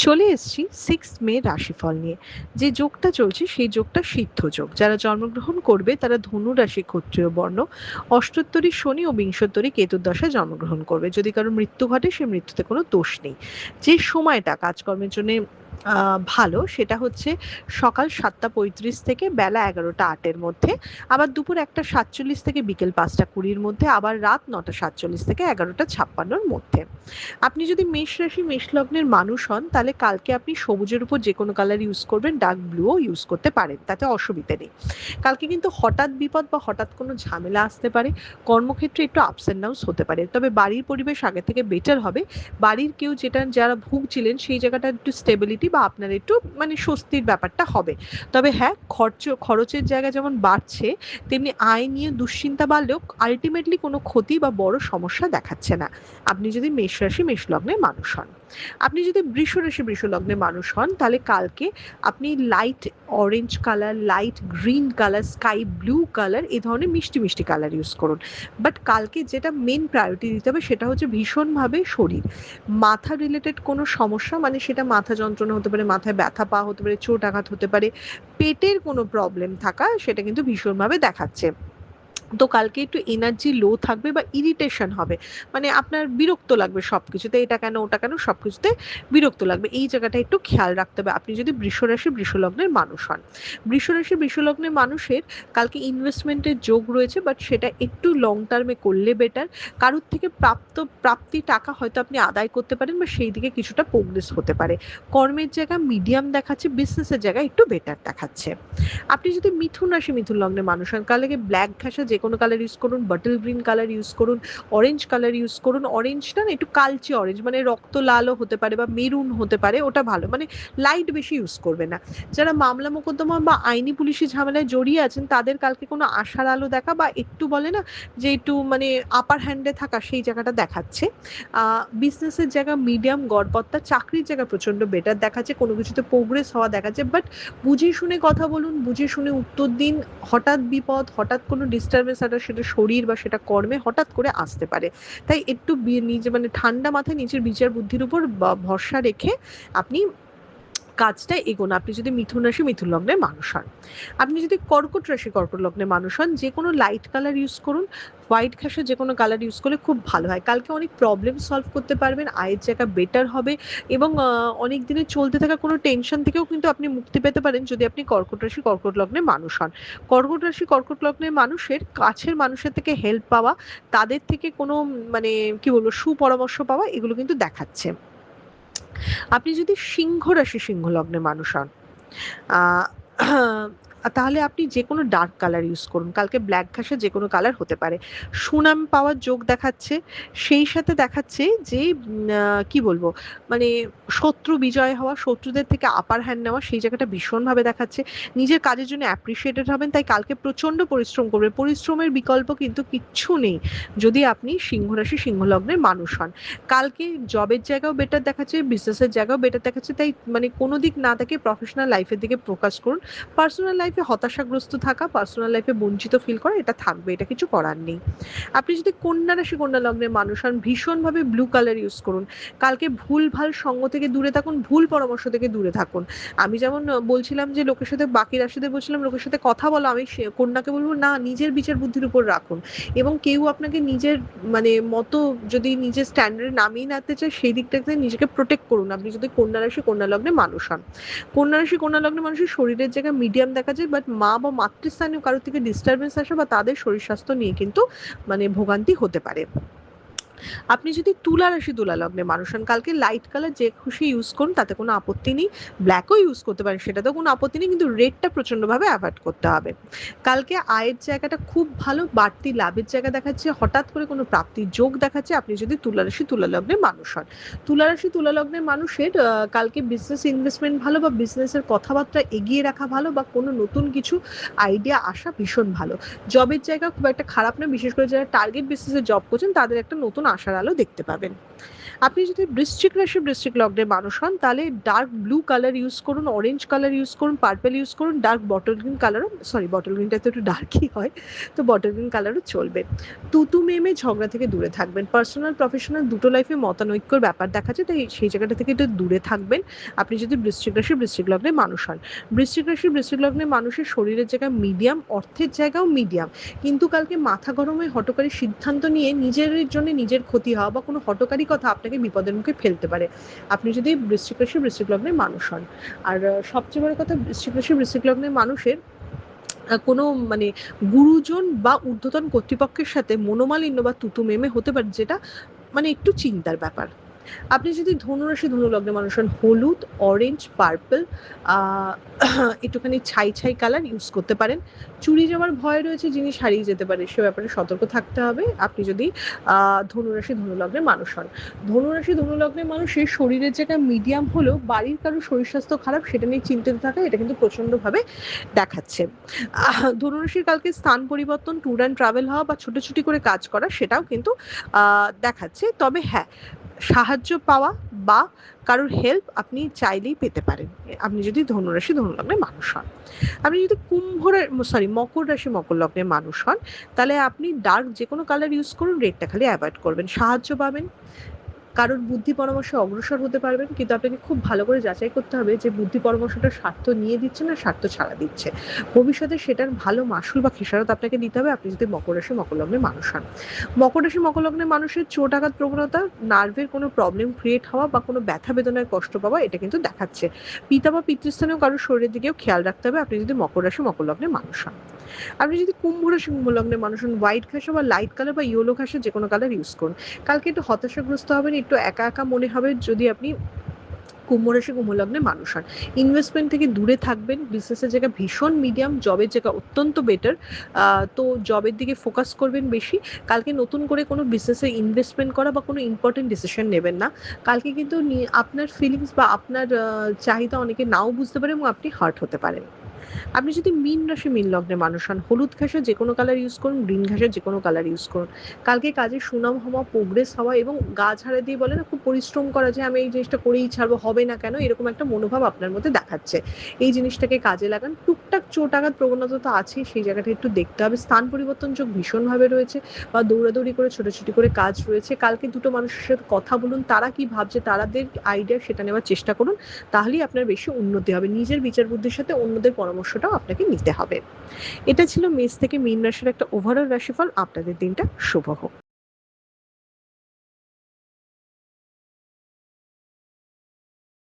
চলে এসেছি 6 মে রাশিফল নিয়ে। যে যোগটা চলছে সেই যোগটা সিদ্ধ যোগ। যারা জন্মগ্রহণ করবে তারা ধনু রাশি ক্ষত্রিয় বর্ণ, অষ্টোত্তরী শনি ও বিংশোত্তরী কেতুর দশায় জন্মগ্রহণ করবে। যদি কারোর মৃত্যু ঘটে সে মৃত্যুতে কোনো দোষ নেই। যে সময়টা কাজকর্মের জন্য ভালো সেটা হচ্ছে সকাল 7টা 35 থেকে বেলা 11টা 8-এর মধ্যে, আবার দুপুর 1টা 47 থেকে বিকেল 5টা 20-এর মধ্যে, আবার রাত 9টা 47 থেকে 11টা 56-এর মধ্যে। আপনি যদি মেষ রাশি মেষ লগ্নের মানুষ হন তাহলে কালকে আপনি সবুজের উপর যে কোনো কালার ইউজ করবেন, ডার্ক ব্লুও ইউজ করতে পারেন, তাতে অসুবিধে নেই। কালকে কিন্তু হঠাৎ বিপদ বা হঠাৎ কোনো ঝামেলা আসতে পারে, কর্মক্ষেত্রে একটু আপস অ্যান্ড ডাউনস হতে পারে, তবে বাড়ির পরিবেশ আগে থেকে বেটার হবে। বাড়ির কেউ যারা ভুগছিলেন সেই জায়গাটা একটু স্টেবিলিটি বা আপনার একটু স্বস্তির ব্যাপারটা হবে। তবে হ্যাঁ, খরচের জায়গা যেমন বাড়ছে, তেমনি আয় নিয়ে দুশ্চিন্তা বাড়লেও আলটিমেটলি কোনো ক্ষতি বা বড় সমস্যা দেখাচ্ছে না আপনি যদি মেষ রাশি মেষ লগ্নের মানুষ হন। আপনি যদি বৃষ রাশি বৃষ লগ্নের মানুষ হন তাহলে কালকে আপনি light orange colour, light green colour, sky blue colour, এই ধরনের মিষ্টি মিষ্টি কালার ইউজ করুন। বাট কালকে যেটা মেন প্রায়োরিটি দিতে হবে সেটা হচ্ছে ভীষণভাবে শরীর, মাথা রিলেটেড কোনো সমস্যা, সেটা মাথা যন্ত্রণা হতে পারে, মাথায় ব্যথা পাওয়া হতে পারে, চোট আঘাত হতে পারে, পেটের কোনো প্রবলেম থাকা সেটা কিন্তু ভীষণভাবে দেখাচ্ছে। তো কালকে একটু এনার্জি লো থাকবে বা ইরিটেশন হবে, আপনার বিরক্ত লাগবে সবকিছুতে, এটা কেন ওটা কেন সবকিছুতে বিরক্ত লাগবে, এই জায়গাটা একটু খেয়াল রাখতে হবে আপনি যদি বৃষ রাশি বৃষ লগ্নের মানুষ হন। বৃষ রাশি বৃষ লগ্নের মানুষের কালকে ইনভেস্টমেন্টের যোগ রয়েছে, বাট সেটা একটু লং টার্মে করলে বেটার। কারোর থেকে প্রাপ্তি টাকা হয়তো আপনি আদায় করতে পারেন বা সেই দিকে কিছুটা প্রোগ্রেস হতে পারে। কর্মের জায়গা মিডিয়াম দেখাচ্ছে, বিজনেসের জায়গা একটু বেটার দেখাচ্ছে। আপনি যদি মিথুন রাশি মিথুন লগ্নের মানুষ হন কালকে ব্ল্যাক ঘাসা যে কোনো কালার ইউজ করুন, বটল গ্রিন কালার ইউজ করুন, অরেঞ্জ কালার ইউজ করুন। অরেঞ্জটা না একটু কালচে অরেঞ্জ, রক্ত লালও হতে পারে বা মেরুন হতে পারে, ওটা ভালো, লাইট বেশি ইউজ করবে না। যারা মামলা মোকদ্দমা বা আইনি পুলিশি ঝামেলায় জড়িয়ে আছেন তাদের কালকে কোনো আশার আলো দেখা বা একটু বলে না যে একটু আপার হ্যান্ডে থাকা সেই জায়গাটা দেখাচ্ছে। বিজনেসের জায়গা মিডিয়াম গড়পত্তা, চাকরির জায়গা প্রচন্ড বেটার দেখাচ্ছে, কোনো কিছুতে প্রোগ্রেস হওয়া দেখাচ্ছে, বাট বুঝে শুনে কথা বলুন, বুঝে শুনে উত্তর দিন। হঠাৎ বিপদ, হঠাৎ কোনো ডিস্টারবেন্স, সেটা শরীর বা সেটা কর্মে হঠাৎ করে আসতে পারে। তাই একটু নিজে ঠান্ডা মাথায় নিজের বিচার বুদ্ধির উপর ভরসা রেখে আপনি কাজটা এগোন আপনি যদি মিথুন রাশি মিথুন লগ্নের মানুষ হন। আপনি যদি কর্কট রাশি কর্কট লগ্নের মানুষ হন, যে কোনো লাইট কালার ইউজ করুন, হোয়াইট ঘাসে যে কোনো কালার ইউজ করলে খুব ভালো হয়। কালকে অনেক প্রবলেম সলভ করতে পারবেন, আয়ের জায়গা বেটার হবে এবং অনেক দিনে চলতে থাকা কোনো টেনশন থেকেও কিন্তু আপনি মুক্তি পেতে পারেন যদি আপনি কর্কট রাশি কর্কট লগ্নের মানুষ হন। কর্কট রাশি কর্কট লগ্নের মানুষের কাছের মানুষের থেকে হেল্প পাওয়া, তাদের থেকে কোনো কি বলবো সুপরামর্শ পাওয়া, এগুলো কিন্তু দেখাচ্ছে। আপনি যদি সিংহ রাশি সিংহ লগ্নের মানুষ হন আহ তাহলে আপনি যে কোনো ডার্ক কালার ইউজ করুন, কালকে ব্ল্যাক ঘাসে যে কোনো কালার হতে পারে। সুনাম পাওয়ার যোগ দেখাচ্ছে, সেই সাথে দেখাচ্ছে যে কি বলবো মানে শত্রু বিজয় হওয়া, শত্রুদের থেকে আপার হ্যান্ড নেওয়া, সেই জায়গাটা ভীষণভাবে দেখাচ্ছে। নিজের কাজের জন্য অ্যাপ্রিসিয়েটেড হবেন, তাই কালকে প্রচন্ড পরিশ্রম করবে, পরিশ্রমের বিকল্প কিন্তু কিচ্ছু নেই যদি আপনি সিংহ রাশি সিংহ লগ্নের মানুষ হন। কালকে জবের জায়গাও বেটার দেখাচ্ছে, বিজনেসের জায়গাও বেটার দেখাচ্ছে, তাই কোনো দিক না থেকে প্রফেশনাল লাইফের দিকে ফোকাস করুন। পার্সোনাল লাইফে হতাশাগ্রস্ত থাকা, পার্সোনাল লাইফে বঞ্চিত ফিল করা, এটা থাকবে, এটা কিছু করার নেই। আপনি যদি কন্যা রাশি কন্যা লগ্নের মানুষ হন, ভীষণভাবে ব্লু কালার ইউজ করুন। কালকে ভুল ভাল সঙ্গ থেকে দূরে থাকুন, ভুল পরামর্শ থেকে দূরে থাকুন। আমি যেমন বলছিলাম যে লোকের সাথে, বাকি রাশিদের বলছিলাম লোকের সাথে কথা বলো, আমি কন্যাকে বলবো না, নিজের বিচার বুদ্ধির উপর রাখুন। এবং কেউ আপনাকে নিজের মতো যদি নিজের স্ট্যান্ডার্ডে নামিয়ে নিতে চায় সেই দিকটাতে নিজেকে প্রোটেক্ট করুন আপনি যদি কন্যা রাশি কন্যা লগ্নে মানুষ হন। কন্যা রাশি কন্যা লগ্নে মানুষের শরীরের জায়গায় মিডিয়াম দেখা যায়, বাট মা বা মাতৃস্থানীয় কারোর থেকে ডিস্টারবেন্স আসে বা তাদের শরীর স্বাস্থ্য নিয়ে কিন্তু ভোগান্তি হতে পারে। আপনি যদি তুলা রাশি তুলা লগ্নে মানুষ হন, কালকে লাইট কালার যে খুশি ইউজ করুন, তাতে কোনো আপত্তি নেই। ব্ল্যাকও ইউজ করতে পারেন, সেটাতেও কোনো আপত্তি নেই, কিন্তু রেডটা প্রচণ্ডভাবে অ্যাভয়েড করতে হবে। কালকে আয়ের জায়গাটা খুব ভালো, বাড়তি লাভের জায়গা দেখাচ্ছে, হঠাৎ করে কোনো প্রাপ্তির যোগ দেখাচ্ছে আপনি যদি তুলা রাশি তুলা লগ্নের মানুষ হন। তুলা রাশি তুলা লগ্নের মানুষের কালকে বিজনেস ইনভেস্টমেন্ট ভালো বা বিজনেসের কথাবার্তা এগিয়ে রাখা ভালো বা কোনো নতুন কিছু আইডিয়া আসা ভীষণ ভালো। জবের জায়গা খুব একটা খারাপ না, বিশেষ করে যারা টার্গেট বেসিসে জব করছেন তাদের একটা নতুন আশার আলো দেখতে পাবেন। আপনি যদি বৃশ্চিক রাশি বৃশ্চিক লগ্নের মানুষ হন তাহলে ডার্ক ব্লু কালার ইউজ করুন, অরেঞ্জ কালার ইউজ করুন, পার্পল ইউজ করুন, ডার্ক বটল গ্রিন কালারও, সরি বটল গ্রিনটা তো একটু ডার্কই হয়, তো বটল গ্রিন কালারও চলবে। তুতু মেমে ঝগড়া থেকে দূরে থাকবেন। পার্সোনাল প্রফেশনাল দুটো লাইফে মতানৈক্যর ব্যাপার দেখা যায়, তাই সেই জায়গাটা থেকে একটু দূরে থাকবেন আপনি যদি বৃশ্চিক রাশি বৃশ্চিক লগ্নের মানুষ হন। বৃশ্চিক রাশি বৃশ্চিক লগ্নের মানুষের শরীরের জায়গা মিডিয়াম, অর্থের জায়গাও মিডিয়াম, কিন্তু কালকে মাথা গরম হয়ে হঠকারী সিদ্ধান্ত নিয়ে নিজের জন্য নিজের ক্ষতি হওয়া বা কোনো হঠকারী কথা আপনাকে বিপদের মুখে ফেলতে পারে আপনি যদি বৃশ্চিক রাশি বৃশ্চিক লগ্নের মানুষ হন। আর সবচেয়ে বড় কথা, বৃশ্চিক রাশি বৃশ্চিক লগ্নের মানুষের কোনো মানে গুরুজন বা ঊর্ধ্বতন কর্তৃপক্ষের সাথে মনোমালিন্য বা তুতু মেমে হতে পারে, যেটা মানে একটু চিন্তার ব্যাপার। আপনি যদি ধনুরাশি ধনু লগ্নের মানুষ হন, হলুদ, অরেঞ্জ, পার্পল, একটুখানি ছাই ছাই কালার ইউজ করতে পারেন। চুরি যাওয়ার ভয় রয়েছে, জিনিস হারিয়ে যেতে পারে, সে ব্যাপারে সতর্ক থাকতে হবে আপনি যদি ধনুরাশি ধনু লগ্নের মানুষ হন। ধনুরাশি ধনু লগ্নের মানুষের শরীরের যেটা মিডিয়াম হলেও বাড়ির কারো শরীর স্বাস্থ্য খারাপ সেটা নিয়ে চিন্তিত থাকা, এটা কিন্তু প্রচণ্ডভাবে দেখাচ্ছে। ধনুরাশির কালকে স্থান পরিবর্তন, ট্যুর অ্যান্ড ট্রাভেল হওয়া বা ছোটাছুটি করে কাজ করা সেটাও কিন্তু দেখাচ্ছে। তবে হ্যাঁ, সাহায্য পাওয়া বা কারোর হেল্প আপনি চাইলেই পেতে পারেন আপনি যদি ধনুরাশি ধনু লগ্নের মানুষ হন। আপনি যদি মকর রাশি মকর লগ্নের মানুষ হন তাহলে আপনি ডার্ক যে কোনো কালার ইউজ করুন, রেডটা খালি অ্যাভয়েড করবেন। সাহায্য পাবেন, কারোর বুদ্ধি পরামর্শে অগ্রসর হতে পারবেন, কিন্তু আপনাকে খুব ভালো করে যাচাই করতে হবে যে বুদ্ধি পরামর্শটা স্বার্থ নিয়ে দিচ্ছে না স্বার্থ ছাড়া দিচ্ছে। ভবিষ্যতে সেটার ভালো মাসুল বা খেসারত আপনাকে দিতে হবে আপনি যদি মকর রাশি মকর লগ্নের মানুষ হন। মকর রাশি মকর লগ্নের মানুষের চোট আঘাত প্রবণতা, নার্ভের কোনো প্রবলেম ক্রিয়েট হওয়া বা কোনো ব্যথা বেদনায় কষ্ট পাওয়া, এটা কিন্তু দেখাচ্ছে। পিতা বা পিতৃস্থানীয় কারোর শরীরের দিকেও খেয়াল রাখতে হবে আপনি যদি মকর রাশি মকর লগ্নের মানুষ হন। আপনি যদি কুম্ভ রাশি কুম্ভ লগ্নের মানুষ হন, হোয়াইট ঘাসা বা লাইট কালার বা ইয়েলো ঘাসের যে কোনো কালার ইউজ করুন। কালকে একটু হতাশাগ্রস্ত হবেন, একটু একা একা মনে হবে যদি আপনি কুম্ভ রাশি কুম্ভ লগ্নের মানুষ হন। ইনভেস্টমেন্ট থেকে দূরে থাকবেন, বিজনেসের জায়গা ভীষণ মিডিয়াম, জবের জায়গা অত্যন্ত বেটার, তো জবের দিকে ফোকাস করবেন বেশি। কালকে নতুন করে কোনো বিজনেসে ইনভেস্টমেন্ট করা বা কোনো ইম্পর্টেন্ট ডিসিশন নেবেন না। কালকে কিন্তু আপনার ফিলিংস বা আপনার চাহিদা অনেকে নাও বুঝতে পারে এবং আপনি হার্ট হতে পারেন। আপনি যদি মীন রাশি মীন লগ্নের মানুষ হন, হলুদ ঘাসের যে কোনো কালার ইউজ করুন, গ্রিন ঘাসের যে কোনো কালার ইউজ করুন। কালকে কাজে সুনাম হওয়া, প্রোগ্রেস হওয়া এবং গা ঝাড়া দিয়ে বলে না খুব পরিশ্রম করা, যে আমি এই জিনিসটা করেই ছাড়বো, হবে না কেন, এরকম একটা মনোভাব আপনার মধ্যে দেখাচ্ছে। এই জিনিসটাকে কাজে লাগান। টুকটাক চোট আঘাত প্রবণতা তো আছেই, সেই জায়গাটা একটু দেখতে হবে। স্থান পরিবর্তন যোগ ভীষণভাবে রয়েছে বা দৌড়াদৌড়ি করে ছোটাছুটি করে কাজ রয়েছে। কালকে দুটো মানুষের সাথে কথা বলুন, তারা কি ভাবছে, তাদের আইডিয়া সেটা নেওয়ার চেষ্টা করুন, তাহলেই আপনার বেশি উন্নতি হবে। নিজের বিচার বুদ্ধির সাথে অন্যদের পরামর্শটাও আপনাকে নিতে হবে। এটা ছিল মেষ থেকে মীন রাশির একটা ওভারঅল রাশিফল। আপনাদের দিনটা শুভ হোক।